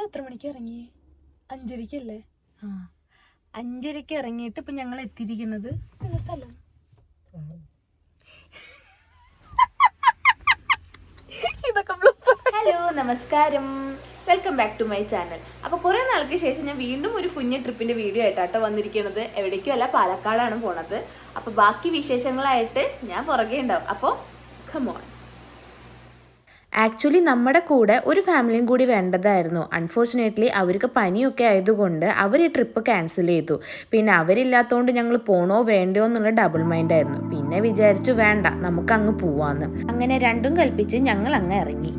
എത്ര മണിക്ക് ഇറങ്ങി? 5:30 ആ 5:30 ഇറങ്ങിയിട്ട് ഇപ്പം ഞങ്ങൾ എത്തിയിരിക്കുന്നത് സ്ഥലം ഹലോ നമസ്കാരം, welcome back to my channel. അപ്പോൾ കുറേ നാൾക്ക് ശേഷം ഞാൻ വീണ്ടും ഒരു കുഞ്ഞ് ട്രിപ്പിൻ്റെ വീഡിയോ ആയിട്ടാട്ടോ വന്നിരിക്കുന്നത്. എവിടേക്കും അല്ല, പാലക്കാടാണ് പോണത്. അപ്പോൾ ബാക്കി വിശേഷങ്ങളായിട്ട് ഞാൻ പുറകെ ഉണ്ടാവും. അപ്പോൾ കമോൺ. ആക്ച്വലി നമ്മുടെ കൂടെ ഒരു ഫാമിലിയും കൂടി വേണ്ടതായിരുന്നു. അൺഫോർച്ചുനേറ്റ്ലി അവർക്ക് പനിയൊക്കെ ആയതുകൊണ്ട് അവർ ഈ ട്രിപ്പ് ക്യാൻസൽ ചെയ്തു. പിന്നെ അവരില്ലാത്തതുകൊണ്ട് ഞങ്ങൾ പോണോ വേണ്ടയോ എന്നുള്ള ഡബിൾ മൈൻഡായിരുന്നു. പിന്നെ വിചാരിച്ചു വേണ്ട, നമുക്ക് അങ്ങ് പോവാന്ന്. അങ്ങനെ രണ്ടും കൽപ്പിച്ച് ഞങ്ങൾ അങ്ങ് ഇറങ്ങി.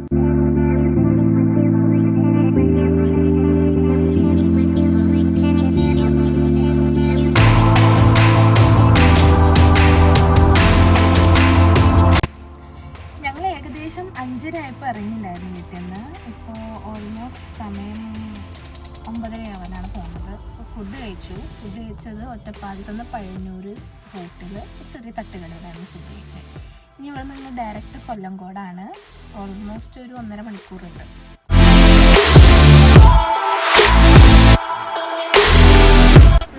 ഏകദേശം 5:30 ആയപ്പോൾ ഇറങ്ങിയിട്ടുണ്ടായിരുന്നു വീട്ടിൽ നിന്ന്. ഇപ്പോൾ ഓൾമോസ്റ്റ് സമയം 9:30 ആവാനാണ് പോകുന്നത്. അപ്പോൾ ഫുഡ് കഴിച്ചത് ഒറ്റപ്പാലത്തുനിന്ന് പഴയന്നൂർ റൂട്ടിൽ ചെറിയ തട്ടുകടയിലായിരുന്നു ഫുഡ് കഴിച്ചത്. ഇനി ഇവിടെ നിന്ന് ഡയറക്റ്റ് കൊല്ലങ്കോടാണ്. ഓൾമോസ്റ്റ് ഒരു 1.5 മണിക്കൂറുണ്ട്.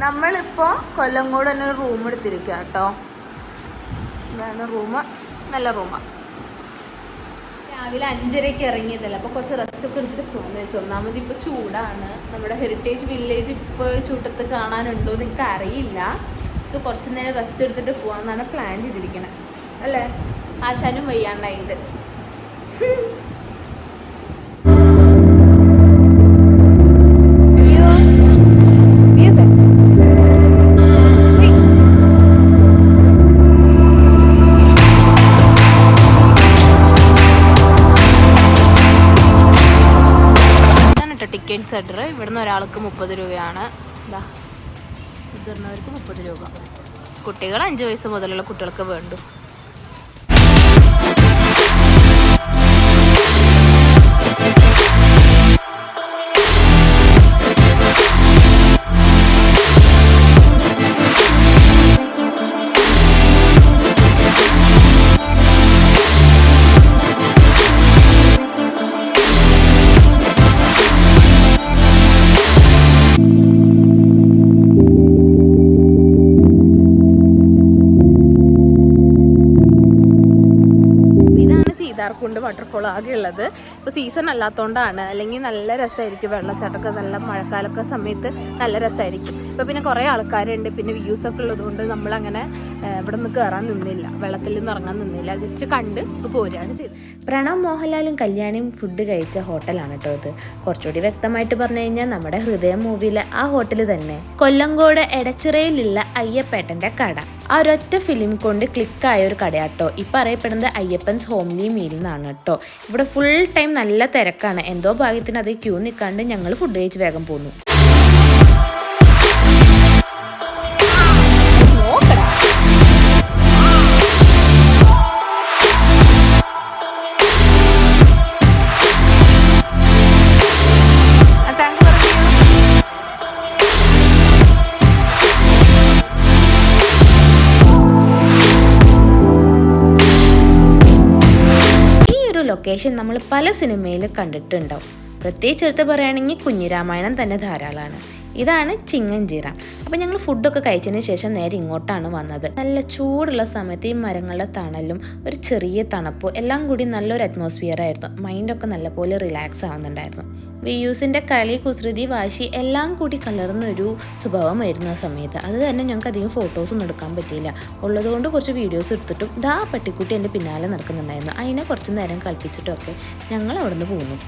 നമ്മളിപ്പോൾ കൊല്ലങ്കോട് തന്നെ ഒരു റൂം എടുത്തിരിക്കുക കേട്ടോ. ഇതാണ് റൂം, നല്ല റൂമാണ്. രാവിലെ 5:30 ഇറങ്ങിയതല്ല, അപ്പോൾ കുറച്ച് റെസ്റ്റൊക്കെ എടുത്തിട്ട് പോകാമെന്ന് വെച്ചു. ഒന്നാമത് ഇപ്പോൾ ചൂടാണ്. നമ്മുടെ ഹെറിറ്റേജ് വില്ലേജ് ഇപ്പോൾ ചൂട്ടത്ത് കാണാനുണ്ടോ എന്ന് എനിക്ക് അറിയില്ല. സോ കുറച്ച് നേരം റെസ്റ്റ് എടുത്തിട്ട് പോകാമെന്നാണ് പ്ലാൻ ചെയ്തിരിക്കുന്നത്. അല്ലേ, ആശാനും വയ്യാണ്ടായിട്ട്. ടിക്കറ്റ് സെൻറ്റർ ഇവിടുന്ന് ഒരാൾക്ക് 30 രൂപയാണ്. ഇതാ മുതിർന്നവർക്ക് 30 രൂപ. കുട്ടികൾ 5 വയസ്സ് മുതലുള്ള കുട്ടികൾക്ക് വേണ്ടു. കൊണ്ട് വാട്ടർഫോൾ ആകെ ഉള്ളത്. ഇപ്പോൾ സീസൺ അല്ലാത്തതുകൊണ്ടാണ്, അല്ലെങ്കിൽ നല്ല രസമായിരിക്കും. വെള്ളച്ചാട്ടമൊക്കെ നല്ല മഴക്കാലമൊക്കെ സമയത്ത് നല്ല രസമായിരിക്കും. ഇപ്പോൾ പിന്നെ കുറേ ആൾക്കാരുണ്ട്, പിന്നെ വ്യൂസൊക്കെ ഉള്ളതുകൊണ്ട് നമ്മളങ്ങനെ ഇവിടെ നിന്ന് കയറാൻ നിന്നില്ല, വെള്ളത്തിൽ നിന്ന് ഇറങ്ങാൻ നിന്നില്ല. ജസ്റ്റ് കണ്ട് പോരുകയാണ് ചെയ്തത്. പ്രണവ് മോഹൻലാലും കല്യാണിയും ഫുഡ് കഴിച്ച ഹോട്ടലാണ് കേട്ടോ ഇത്. കുറച്ചുകൂടി വ്യക്തമായിട്ട് പറഞ്ഞു കഴിഞ്ഞാൽ നമ്മുടെ ഹൃദയം മൂവിയിലെ ആ ഹോട്ടൽ തന്നെ. കൊല്ലങ്കോട് എടച്ചിറയിലുള്ള അയ്യപ്പേട്ടൻ്റെ കട. ആ ഒരൊറ്റ ഫിലിം കൊണ്ട് ക്ലിക്കായ ഒരു കടയാട്ടോ. ഇപ്പം അറിയപ്പെടുന്നത് അയ്യപ്പൻസ് ഹോംലി മീൽ എന്നാണ് കേട്ടോ. ഇവിടെ ഫുൾ ടൈം നല്ല തിരക്കാണ്. എന്തോ ഭാഗ്യത്തിന് അത് ക്യൂ നിൽക്കാണ്ട് ഞങ്ങൾ ഫുഡ് കഴിച്ച് വേഗം പോന്നു. ലൊക്കേഷൻ നമ്മൾ പല സിനിമയിൽ കണ്ടിട്ടുണ്ടാവും. പ്രത്യേകിച്ച് എടുത്ത് പറയുകയാണെങ്കിൽ കുഞ്ഞിരാമായണം തന്നെ ധാരാളമാണ്. ഇതാണ് ചിങ്ങഞ്ചിറ. അപ്പം ഞങ്ങൾ ഫുഡൊക്കെ കഴിച്ചതിന് ശേഷം നേരെ ഇങ്ങോട്ടാണ് വന്നത്. നല്ല ചൂടുള്ള സമയത്ത് ഈ മരങ്ങളുടെ തണലും ഒരു ചെറിയ തണുപ്പും എല്ലാം കൂടി നല്ലൊരു അറ്റ്മോസ്ഫിയർ ആയിരുന്നു. മൈൻഡൊക്കെ നല്ലപോലെ റിലാക്സ് ആവുന്നുണ്ടായിരുന്നു. വിയൂസിൻ്റെ കളി, കുസൃതി, വാശി എല്ലാം കൂടി കലർന്നൊരു സ്വഭാവമായിരുന്നു ആ സമയത്ത്. അത് തന്നെ ഞങ്ങൾക്ക് അധികം ഫോട്ടോസൊന്നും എടുക്കാൻ പറ്റിയില്ല. ഉള്ളതുകൊണ്ട് കുറച്ച് വീഡിയോസ് എടുത്തിട്ടും ഇതാ പട്ടിക്കുട്ടി എൻ്റെ പിന്നാലെ നടക്കുന്നുണ്ടായിരുന്നു. അതിനെ കുറച്ച് നേരം കളിപ്പിച്ചിട്ടൊക്കെ ഞങ്ങൾ അവിടെ നിന്ന് പോന്നു.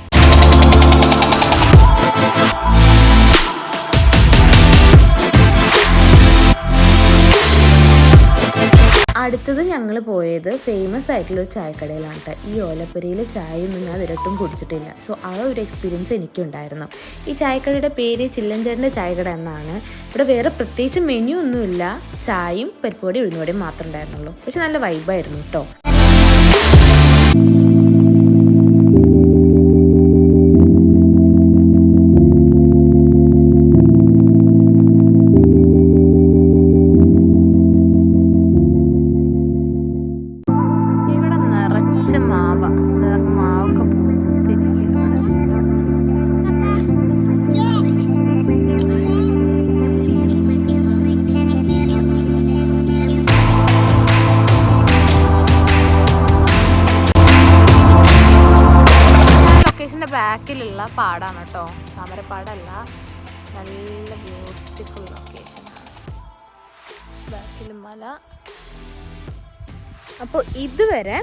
അടുത്തത് ഞങ്ങൾ പോയത് ഫേമസ് ആയിട്ടുള്ള ഒരു ചായക്കടയിലാണ് കേട്ടോ. ഈ ഓലപ്പുരയിലെ ചായയൊന്നും ഞാൻ ഇരട്ടും കുടിച്ചിട്ടില്ല. സോ ആ ഒരു എക്സ്പീരിയൻസ് എനിക്കുണ്ടായിരുന്നു. ഈ ചായക്കടയുടെ പേര് ചില്ലഞ്ചേട്ടൻ്റെ ചായക്കട എന്നാണ്. ഇവിടെ വേറെ പ്രത്യേകിച്ച് മെനു ഒന്നുമില്ല. ചായയും പരിപ്പുവടയും ഉഴുന്നുവടയും മാത്രമേ ഉണ്ടായിരുന്നുള്ളൂ. പക്ഷെ നല്ല വൈബായിരുന്നു കേട്ടോ. മാവൊക്കെ തിരിക്കും. പാടാണ് കേട്ടോ, താമരപ്പാടല്ല. നല്ല ബ്യൂട്ടിഫുൾ ലൊക്കേഷനാണ്. ബാക്കിൽ മല. അപ്പോൾ ഇതുവരെ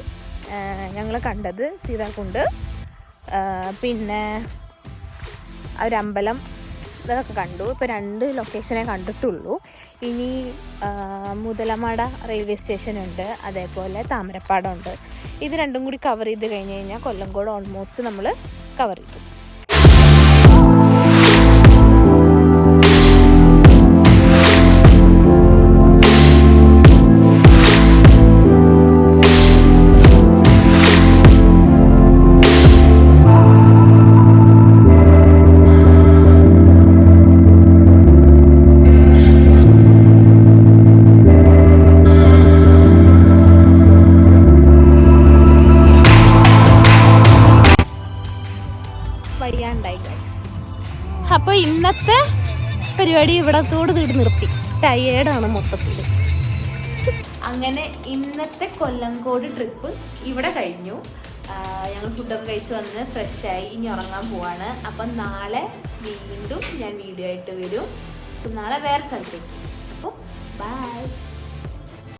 ഞങ്ങൾ കണ്ടത് സീതാകുണ്ട്, പിന്നെ ഒരമ്പലം, ഇതൊക്കെ കണ്ടു. ഇപ്പോൾ 2 ലൊക്കേഷനെ കണ്ടിട്ടുള്ളൂ. ഇനി മുതലമട റെയിൽവേ സ്റ്റേഷനുണ്ട്, അതേപോലെ താമരപ്പാടമുണ്ട്. ഇത് 2 കൂടി കവർ ചെയ്ത് കഴിഞ്ഞ് കഴിഞ്ഞാൽ കൊല്ലങ്കോട് ഓൾമോസ്റ്റ് നമ്മൾ കവർ ചെയ്തു. വയ്യാണ്ടായി ഗൈസ്. അപ്പോൾ ഇന്നത്തെ പരിപാടി ഇവിടത്തോട് നിർത്തി. ടയേർഡാണ് മൊത്തത്തിൽ. അങ്ങനെ ഇന്നത്തെ കൊല്ലങ്കോട് ട്രിപ്പ് ഇവിടെ കഴിഞ്ഞു. ഞങ്ങൾ ഫുഡൊക്കെ കഴിച്ച് വന്ന് ഫ്രഷായി ഇനി ഉറങ്ങാൻ പോവാണ്. അപ്പം നാളെ വീണ്ടും ഞാൻ വീഡിയോ ആയിട്ട് വരും. നാളെ വേറെ സ്ഥലത്തേക്ക്. അപ്പോൾ ബൈ.